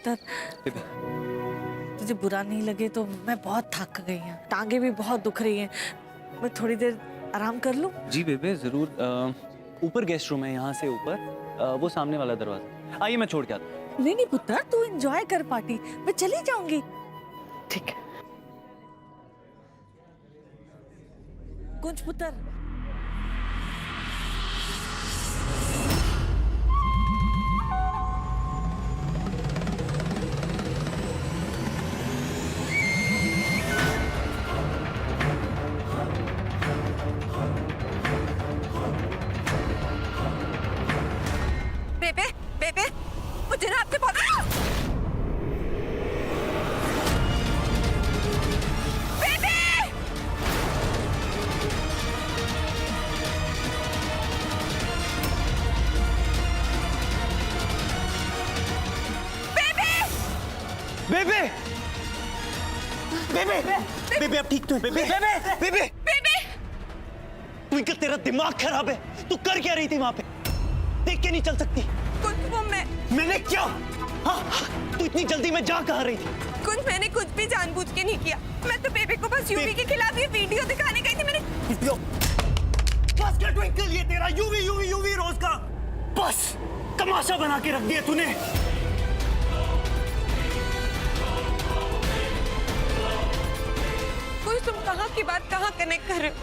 पुत्र, तुझे बुरा नहीं लगे तो मैं बहुत थक गई हूँ, टांगे भी बहुत दुख रही हैं। मैं थोड़ी देर आराम कर लूँ? जी बेबे जरूर। ऊपर गेस्ट रूम है, यहाँ से ऊपर वो सामने वाला दरवाजा। आइए मैं छोड़ के आता हूँ। नहीं नहीं पुत्र, तू एंजॉय कर पार्टी, मैं चली जाऊंगी। ठीक है। कुंज पुत्र, बेबे बेबे मुझे ना आपके बहुत बेबे बेबे बेबे बेबे अब ठीक तो है? बेबे बेबे बेबे बेबे ट्विंकल तेरा दिमाग खराब है। तू कर क्या रही थी वहां पे? देख के नहीं चल सकती? कुछ वो मैंने क्या? हाँ, तू इतनी जल्दी में जा कहाँ रही थी? कुछ मैंने कुछ भी जानबूझ के नहीं किया। मैं तो बेबे को बस यूवी के खिलाफ ये वीडियो दिखाने गई थी। मैंने वीडियो? बस कर ट्विंकल, ये तेरा यूवी यूवी यूवी रोज का बस तमाशा बना के रख दिया तूने। कुछ तुम कहाँ की बात कहाँ कनेक्ट कर रहे हो?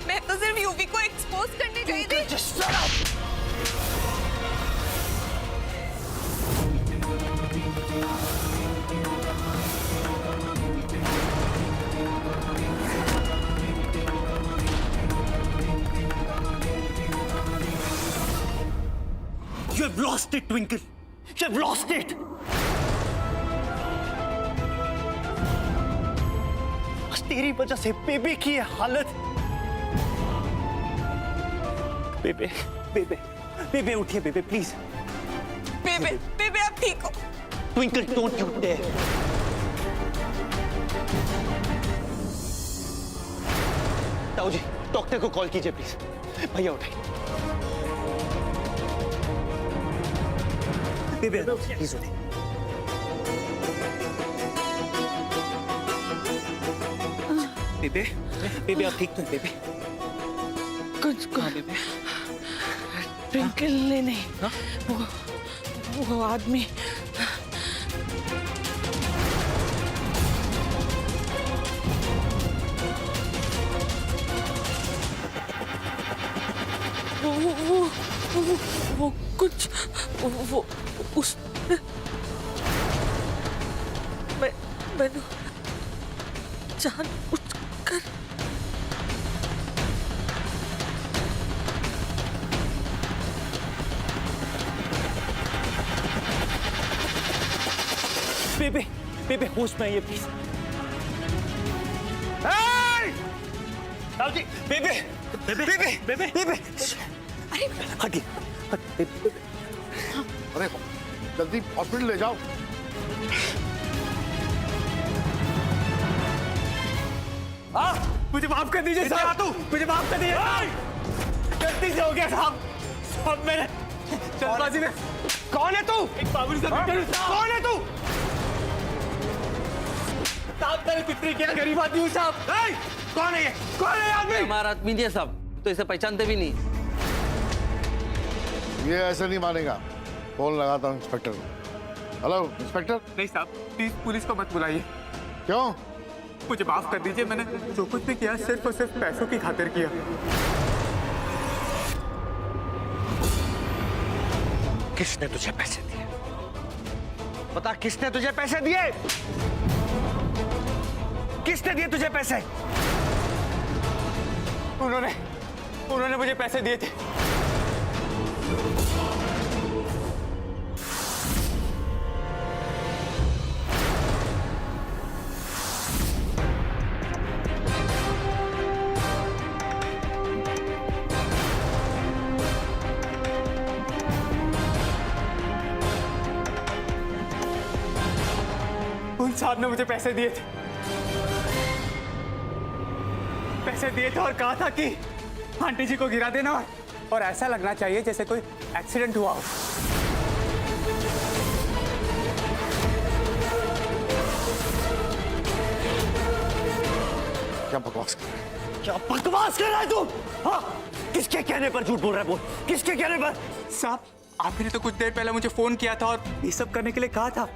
मैं तो सिर्फ यूवी को एक्सपोज करने गई थी। Just shut up! You have lost it, Twinkle. You have lost it. बस तेरी वजह से बेबे की ये हालत। बेबे बेबे बेबे उठिए बेबे प्लीज। बेबे बेबे आप ठीक हो? Twinkle don't you dare. ताऊ जी डॉक्टर को कॉल कीजिए प्लीज। भैया उठाइए। बेबे प्लीज उठिए। बेबे बेबे आप ठीक तो हैं बेबे? कुछ को बेबे ट्विंकल ने नहीं, वो आदमी वो कुछ वो उस मैंने जान कर बेबे बेबे होश में आइए प्लीज। ताऊ जी बेबे बेबे बेबे बेबे बेबे अरे हटिए। अरे जल्दी हॉस्पिटल ले जाओ। मुझे माफ कर दीजिए साहब। मुझे माफ कर दीजिए। गलती से हो गया साहब। साहब मेरे जल्दबाजी में। कौन है तू? एक बाबूजी साहब। कौन है तू? साहब मेरे पितरी क्या गरीब आदमी हूँ साहब। कौन है ये? कौन है ये आदमी? हमारा आदमी नहीं है साहब, तो इसे पहचानते भी नहीं। ये ऐसे नहीं मानेगा। फोन लगाता हूँ इंस्पेक्टर को। Hello inspector. नहीं साहब प्लीज पुलिस को मत बुलाइए। क्यों? मुझे माफ कर दीजिए, मैंने जो कुछ भी किया सिर्फ और सिर्फ पैसों की खातिर किया। किसने तुझे पैसे दिए? बता किसने तुझे पैसे दिए? किसने दिए तुझे पैसे? उन्होंने मुझे पैसे दिए थे। उन साहब ने मुझे पैसे दिए थे। पैसे दिए थे और कहा था कि आंटी जी को गिरा देना और ऐसा लगना चाहिए जैसे कोई एक्सीडेंट हुआ हो। बकवास कर रहा है? क्या बकवास कर रहा है तू? हाँ? किसके कहने पर झूठ बोल रहा है? बोल, किसके कहने पर? साहब आपने तो कुछ देर पहले मुझे फोन किया था और ये सब करने के लिए कहा था।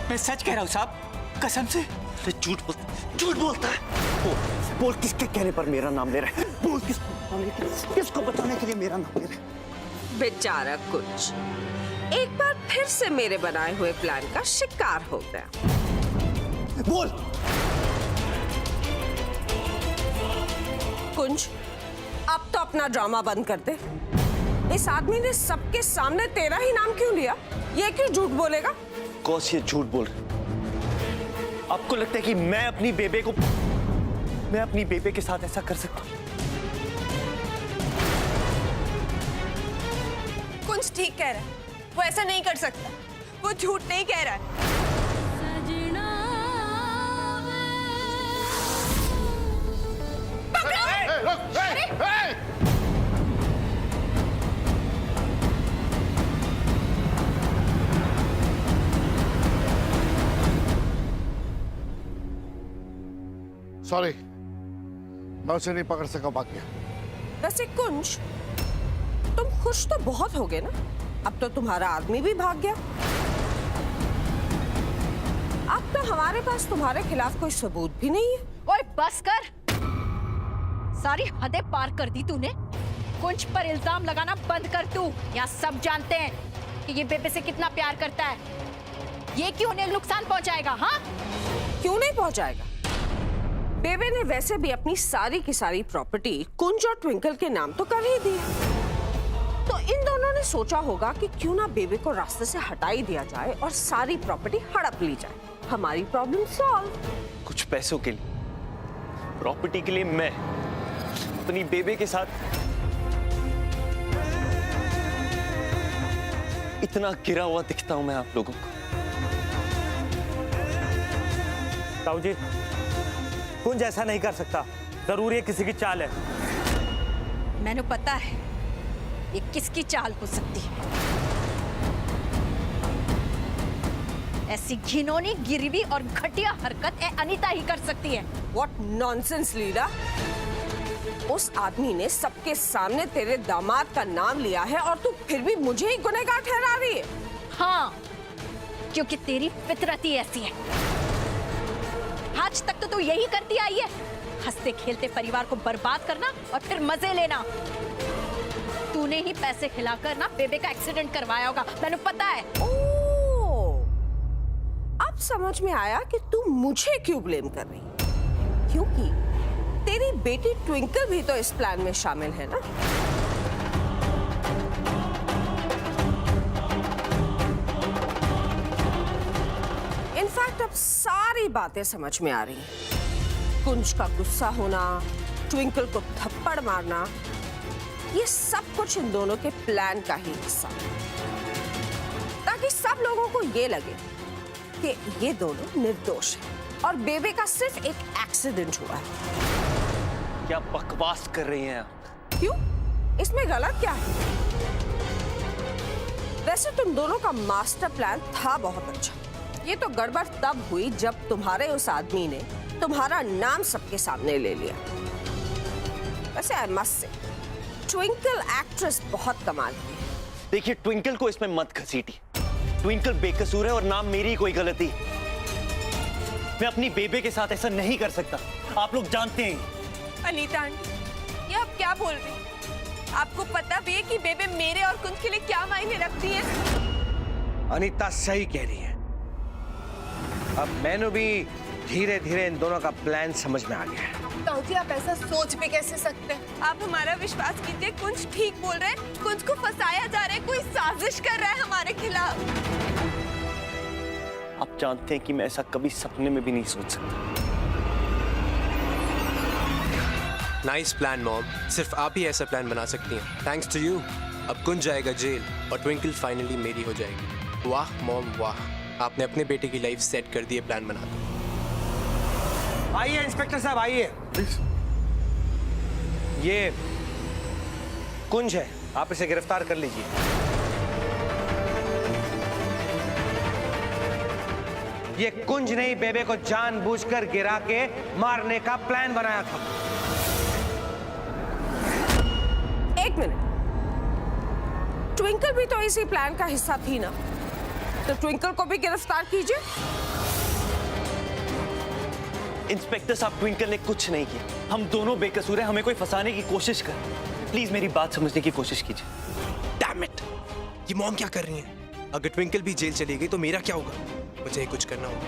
मैं सच कह रहा हूँ साहब, कसम से। अरे झूठ बोलता है। बोल किसके कहने पर मेरा नाम ले रहा है? बोल किसको बताने के लिए मेरा नाम ले रहा है? बेचारा कुछ एक बार फिर से मेरे बनाए हुए प्लान का शिकार हो गया। बोल। कुंज, अब तो अपना ड्रामा बंद कर दे। इस आदमी ने सबके सामने तेरा ही नाम क्यों लिया? ये क्यों झूठ बोलेगा? कौन ये झूठ बोल रहे? आपको लगता है कि मैं अपनी बेबे के साथ ऐसा कर सकता हूँ? कुंज ठीक कह रहा है, वो ऐसा नहीं कर सकता। वो झूठ नहीं कह रहा है। सॉरी, मैं उसे नहीं पकड़ सका, भाग गया। वैसे कुंज, तुम खुश तो बहुत हो गए ना? अब तो तुम्हारा आदमी भी भाग गया। अब तो हमारे पास तुम्हारे खिलाफ कोई सबूत भी नहीं है। ओए बस कर, सारी हदें पार कर दी तूने। कुंज पर इल्जाम लगाना बंद कर तू। यहाँ सब जानते हैं कि ये बेबे से कितना प्यार करता है। ये क्यों उन्हें नुकसान पहुंचाएगा? हाँ, क्यों नहीं पहुंचाएगा? बेबे ने वैसे भी अपनी सारी की सारी प्रॉपर्टी कुंज और ट्विंकल के नाम तो कर ही दी है। तो इन दोनों ने सोचा होगा कि क्यों ना बेबे को रास्ते से हटा ही दिया जाए और सारी प्रॉपर्टी हड़प ली जाए। हमारी प्रॉब्लम सॉल्व। कुछ पैसों के लिए, प्रॉपर्टी के लिए मैं अपनी बेबे के साथ इतना गिरा हुआ दिखता हूं मैं आप लोगों को? ताऊ जी, कुंज ऐसा नहीं कर सकता। जरूर ये किसी की चाल है। मैंने पता है ये किसकी चाल हो सकती है। ऐसी घिनौनी, गिरवी और घटिया हरकत अनीता ही कर सकती है। What nonsense, लीला। उस आदमी ने सबके सामने तेरे दामाद का नाम लिया है और तू फिर भी मुझे ही गुनहगार ठहरा रही है। हाँ, क्योंकि तेरी फितरत ही ऐसी है। आज तक तो तू यही करती आई है, हंसते खेलते परिवार को बर्बाद करना और फिर मजे लेना। तूने ही पैसे खिलाकर ना बेबे का एक्सीडेंट करवाया होगा, मैंने पता है। ओह, अब समझ में आया कि तू मुझे क्यों ब्लेम कर रही है। क्योंकि तेरी बेटी ट्विंकल भी तो इस प्लान में शामिल है ना। इनफैक्ट अब सारी बातें समझ में आ रही हैं। कुंज का गुस्सा होना, ट्विंकल को थप्पड़ मारना, ये सब कुछ इन दोनों के प्लान का ही हिस्सा है, ताकि सब लोगों को ये लगे कि ये दोनों निर्दोष हैं और बेबे का सिर्फ एक एक्सीडेंट हुआ है। क्या बकवास कर रही हैं आप? क्यों? इसमें गलत क्या है? वैसे तुम दोनों का मास्टर प्लान था बहुत अच्छा। ये तो गड़बड़ तब हुई जब तुम्हारे उस आदमी ने तुम्हारा नाम सबके सामने ले लिया। वैसे I must say, twinkle actress बहुत कमाल की है। देखिए, ट्विंकल को इसमें मत घसीटी। ट्विंकल बेकसूर है और नाम मेरी कोई गलती। मैं अपनी बेबे के साथ ऐसा नहीं कर सकता, आप लोग जानते हैं। अनीता आंटी, ये आप क्या बोल रही हैं? आपको पता भी है कि बेबे मेरे और कुंज के लिए क्या मायने रखती है? अनीता सही कह रही है। अब मैंने भी धीरे धीरे इन दोनों का प्लान समझ में आ गया है। ताऊ जी, आप ऐसा सोच भी कैसे सकते हैं? आप हमारा विश्वास कीजिए, कुंज ठीक बोल रहे हैं। कुंज को फंसाया जा रहा है, कोई साजिश कर रहा है हमारे खिलाफ। आप जानते हैं कि मैं ऐसा कभी सपने में भी नहीं सोच सकता। नाइस प्लान मॉम, सिर्फ आप ही ऐसा प्लान बना सकती हैं। Thanks to you. अब कुंज जाएगा जेल और ट्विंकल फाइनली मेरी हो जाएगी। वाह मॉम वाह, आपने अपने बेटे की लाइफ सेट कर दी है प्लान बनाकर। आइए इंस्पेक्टर साहब, आइए प्लीज। ये कुंज है, आप इसे गिरफ्तार कर लीजिए। ये कुंज ने ही बेबे को जानबूझकर गिरा के मारने का प्लान बनाया था। एक मिनट, ट्विंकल भी तो इसी प्लान का हिस्सा थी ना, तो ट्विंकल को भी गिरफ्तार कीजिए। इंस्पेक्टर साहब, ट्विंकल ने कुछ नहीं किया, हम दोनों बेकसूर हैं, हमें कोई फंसाने की कोशिश कर। प्लीज मेरी बात समझने की कोशिश कीजिए। डैम इट, ये मॉम क्या कर रही है? अगर ट्विंकल भी जेल चली गई तो मेरा क्या होगा? मुझे कुछ करना होगा।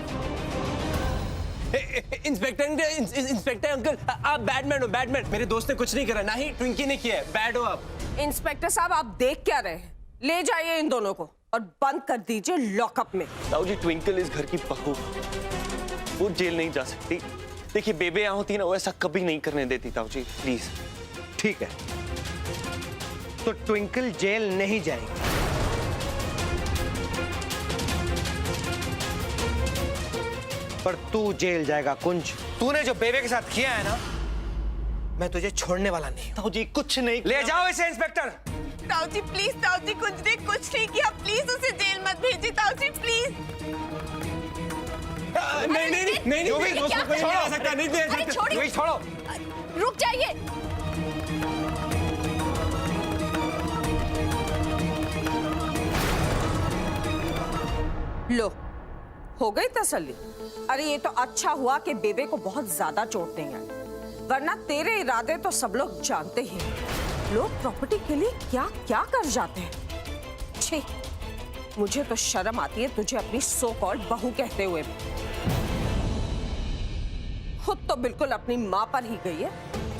इंस्पेक्टर अंकल, आप बैडमैन हो, बैडमैन। मेरे दोस्त ने कुछ नहीं करा, ना ही ट्विंकी ने किया है, बैड हो आप। इंस्पेक्टर साहब, आप देख क्या रहे हैं? ले जाइए इन दोनों को और बंद कर दीजिए लॉकअप में। ताऊ जी, ट्विंकल इस घर की बहू, वो जेल नहीं जा सकती। देखिए, बेबे यहाँ होती ना, वो ऐसा कभी नहीं करने देती। ताऊ जी प्लीज। ठीक है, तो ट्विंकल जेल नहीं जाएगी। पर तू जेल जाएगा कुंज। तूने जो बेबे के साथ किया है ना, मैं तुझे छोड़ने वाला नहीं। ताऊ जी कुछ नहीं। ले जाओ इसे इंस्पेक्टर। ताऊ जी प्लीज, ताऊ जी कुंज ने कुछ नहीं किया, प्लीज उसे जेल मत भेजिए ताऊ जी, प्लीज। नहीं, जो भी दोस्तों को नहीं ले सकता, नहीं ले सकता। नहीं छोड़ो, रुक जाइए। लो, हो गई तसल्ली? अरे ये तो अच्छा हुआ कि बेबे को बहुत ज्यादा चोट नहीं आई, वरना तेरे इरादे तो सब लोग जानते ही हैं। लोग प्रॉपर्टी के लिए क्या क्या कर जाते हैं। छी, मुझे तो शर्म आती है तुझे अपनी सो कॉल्ड बहू कहते हुए। खुद तो बिल्कुल अपनी माँ पर ही गई है,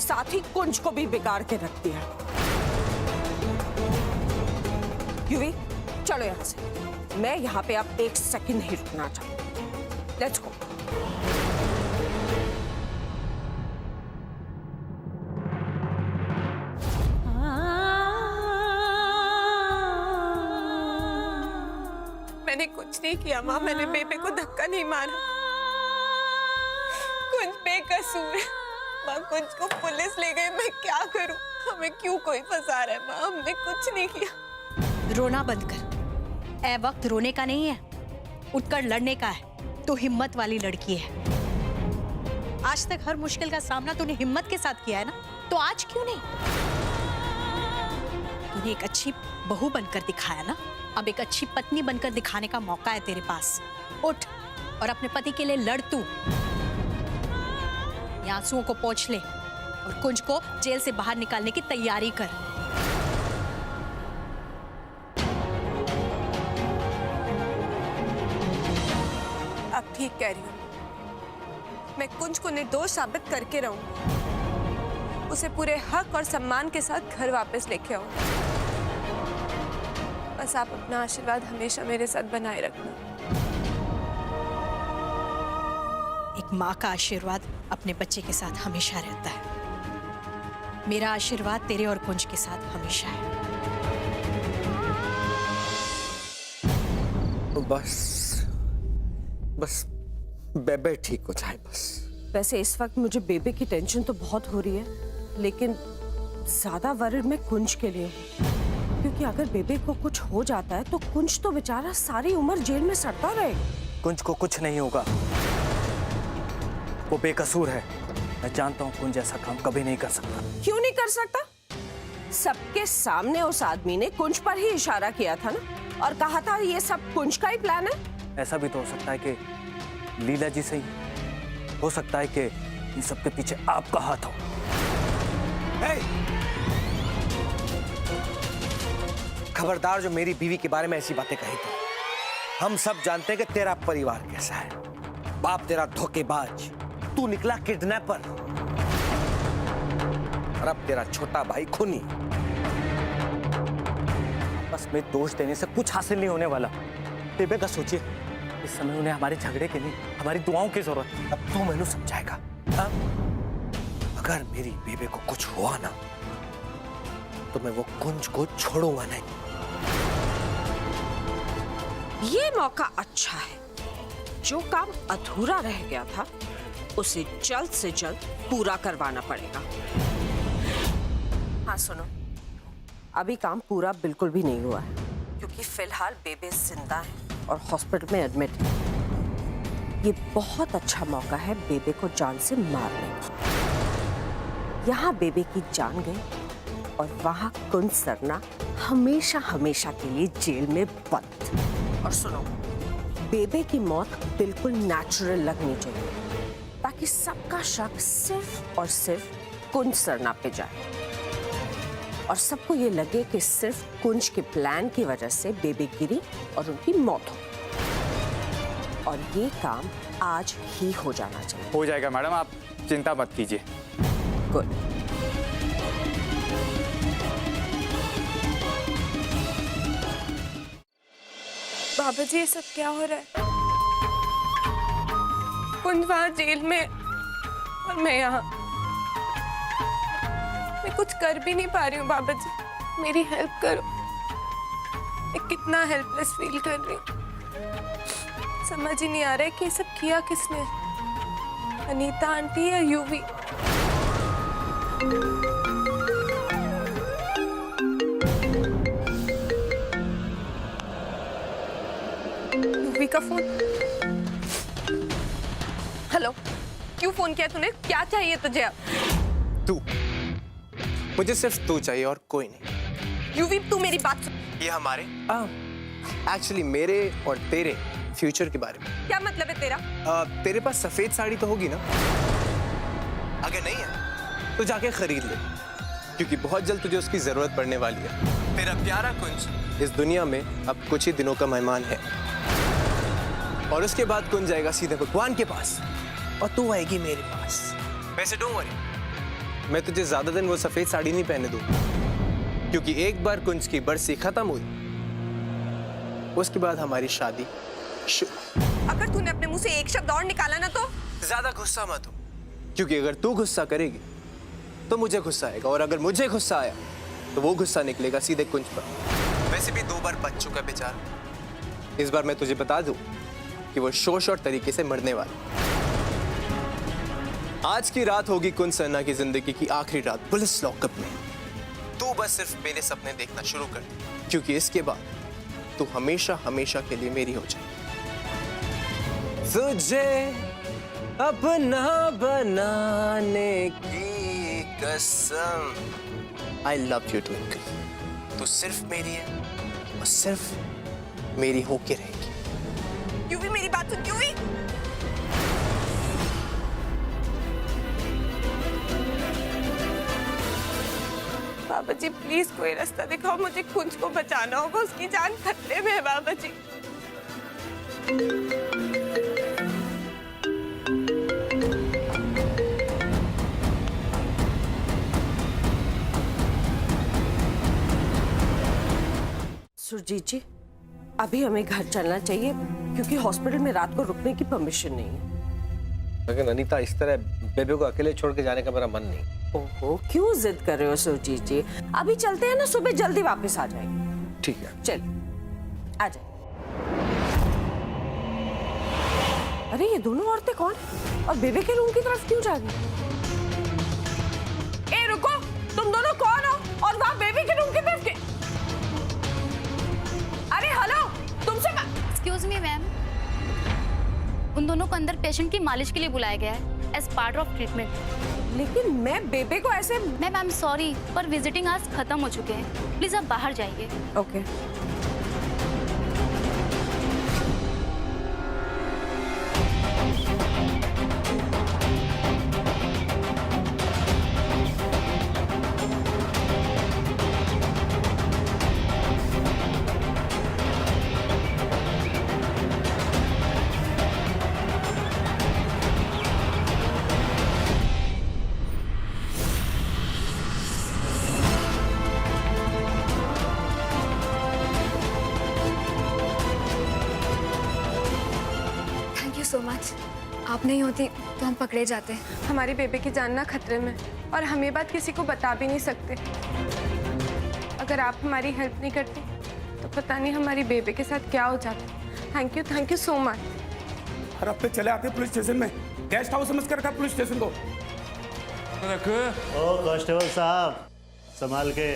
साथ ही कुंज को भी बिगाड़ के रख दिया। युवी, चलो यहाँ से, मैं यहाँ पे अब एक सेकंड नहीं रुकना चाहती। Let's go. मैंने कुछ नहीं किया माँ, मैंने बेबे को धक्का नहीं मारा। कुंज बेकसूर है माँ, कुंज को पुलिस ले गई, मैं क्या करूँ? हमें क्यों कोई फंसा रहा है माँ, हमने कुछ नहीं किया। रोना बंद कर, ए वक्त रोने का नहीं है, उठकर लड़ने का है। तो हिम्मत वाली लड़की है। आज तक हर मुश्किल का सामना तूने हिम्मत के साथ किया है ना, तो आज क्यों नहीं? तूने एक अच्छी बहू बनकर दिखाया ना, अब एक अच्छी पत्नी बनकर दिखाने का मौका है तेरे पास। उठ और अपने पति के लिए लड़ तू। आंसुओं को पोंछ ले और कुंज को जेल से बाहर निकालने की तैयारी कर। अब ठीक कह रही हूँ, मैं कुंज को निर्दोष साबित करके रहूं, उसे पूरे हक और सम्मान के साथ घर वापस लेके आऊं। बस आप अपना आशीर्वाद हमेशा मेरे साथ बनाए रखना। एक माँ का आशीर्वाद अपने बच्चे के साथ हमेशा रहता है। मेरा आशीर्वाद तेरे और कुंज के साथ हमेशा है। बस बेबे ठीक हो जाए बस। वैसे इस वक्त मुझे बेबे की टेंशन तो बहुत हो रही है, लेकिन ज्यादा वरिड मैं कुंज के लिए हूँ, क्योंकि अगर बेबे को कुछ हो जाता है तो कुंज तो बेचारा सारी उम्र जेल में सड़ता रहेगा। कुंज को कुछ नहीं होगा, वो बेकसूर है। मैं जानता हूँ कुंज ऐसा काम कभी नहीं कर सकता। क्यों नहीं कर सकता? सबके सामने उस आदमी ने कुंज पर ही इशारा किया था ना, और कहा था ये सब कुंज का ही प्लान है। ऐसा भी तो हो सकता है कि लीला जी से ही हो सकता है कि इन सब के पीछे आपका हाथ हो। खबरदार जो मेरी बीवी के बारे में ऐसी बातें कही थी। हम सब जानते हैं कि तेरा परिवार कैसा है। बाप तेरा धोखेबाज, तू निकला किडनैपर, और अब तेरा छोटा भाई खूनी। बस में दोष देने से कुछ हासिल नहीं होने वाला। बेबे का सोचिए, इस समय उन्हें हमारे झगड़े के लिए हमारी दुआओं की जरूरत है। अब तू मैनू समझाएगा। हाँ? अगर मेरी बेबे को कुछ हुआ ना, तो मैं वो कुंज को छोड़ूंगा नहीं। ये मौका अच्छा है, जो काम अधूरा रह गया था उसे जल्द से जल्द पूरा करवाना पड़ेगा। हाँ सुनो, अभी काम पूरा बिल्कुल भी नहीं हुआ है, क्योंकि फिलहाल बेबे जिंदा है और हॉस्पिटल में एडमिट है। ये बहुत अच्छा मौका है बेबे को जान से मारने का। यहाँ बेबे की जान गई और वहां कुंज सरना हमेशा हमेशा के लिए जेल में बंद। और सुनो, बेबे की मौत बिल्कुल नेचुरल लगनी चाहिए ताकि सबका शक सिर्फ और सिर्फ कुंज सरना पे जाए और सबको ये लगे कि सिर्फ कुंज के प्लान की वजह से बेबे गिरी और उनकी मौत हो। और ये काम आज ही हो जाना चाहिए। हो जाएगा मैडम, आप चिंता मत कीजिए। गुड। बाबा जी, ये सब क्या हो रहा है? कुंज वहां जेल में और मैं यहाँ। मैं कुछ कर भी नहीं पा रही हूँ बाबा जी, मेरी हेल्प करो। मैं कितना हेल्पलेस फील कर रही हूँ। समझ ही नहीं आ रहा है कि ये सब किया किसने, अनीता आंटी या यूवी। यूवी का फोन। हेलो, क्यों फोन किया तूने? क्या चाहिए तुझे अब? तू, मुझे सिर्फ तू चाहिए और कोई नहीं। यूवी, तू मेरी बात सुन। ये हमारे एक्चुअली मेरे और तेरे फ्यूचर के बारे में। क्या मतलब है तेरा? तेरे पास सफेद साड़ी तो होगी ना? अगर नहीं है तो जाके खरीद ले, क्योंकि बहुत जल्द तुझे उसकी जरूरत पड़ने वाली है। तेरा प्यारा कुंज इस दुनिया में अब कुछ ही दिनों का मेहमान है और उसके बाद कुंज जाएगा सीधे भगवान के पास और तू आएगी मेरे पास। वैसे डोंट वरी, मैं तुझे ज्यादा दिन वो सफेद साड़ी नहीं पहने दूंगा, क्योंकि एक बार कुंज की बरसी खत्म हुई उसके बाद हमारी शादी शुरू। अगर तूने अपने मुंह से एक शब्द और निकाला ना तो ज्यादा गुस्सा मत हो, क्योंकि अगर तू गुस्सा करेगी तो मुझे गुस्सा आएगा और अगर मुझे गुस्सा आया तो वो गुस्सा निकलेगा सीधे कुंज पर। वैसे भी 2 बार बच चुका बेचारा। इस बार मैं तुझे बता दूं कि वो शोर और तरीके से मरने वाला। आज की रात होगी कुंज सरना की जिंदगी की आखिरी रात पुलिस लॉकअप में। तू बस सिर्फ मेरे सपने देखना शुरू कर दे, क्योंकि इसके बाद तू हमेशा हमेशा के लिए मेरी हो जाएगी। तुझे अपना बनाने की कसम। I love you twinkle. तू सिर्फ मेरी है और सिर्फ मेरी होके रहेगी। यूवी, मेरी बात सुन। यूवी, बाबा जी प्लीज कोई रास्ता दिखाओ, मुझे कुंज को बचाना होगा, उसकी जान खतरे में है बाबा जी। सुरजीत जी, अभी हमें घर चलना चाहिए क्योंकि हॉस्पिटल में रात को रुकने की परमिशन नहीं है। लेकिन अनीता, इस तरह बेबे को अकेले छोड़ के जाने का मेरा मन नहीं। ओहो, क्यों जिद कर रहे हो सुरजीत जी? अभी चलते हैं ना, सुबह जल्दी वापस आ जाएंगे। ठीक है, चल आ जाए। अरे ये दोनों औरतें कौन और बेबे के रूम की तरफ क्यों जा रही? ए रुको, तुम दोनों कौन हो और वहाँ बेबी के रूम की तरफ के? अरे हेलो, तुमसे एक्सक्यूज मी मैम, उन दोनों को अंदर पेशेंट की मालिश के लिए बुलाया गया है एज पार्ट ऑफ ट्रीटमेंट। लेकिन मैं बेबे को ऐसे। मैम आई एम सॉरी, पर विजिटिंग आवर्स खत्म हो चुके हैं, प्लीज आप बाहर जाइए। ओके। So much. आप नहीं होती तो हम पकड़े जाते। हमारी बेबे की जान ना खतरे में और हम ये बात किसी को बता भी नहीं सकते। अगर आप हमारी हेल्प नहीं करती तो पता नहीं हमारी बेबे के साथ क्या हो जाता। Thank you so much. और अब तो चले आते पुलिस स्टेशन में, गेस्ट हाउस समझ कर रखा पुलिस स्टेशन को। ओ कांस्टेबल साहब, संभाल के।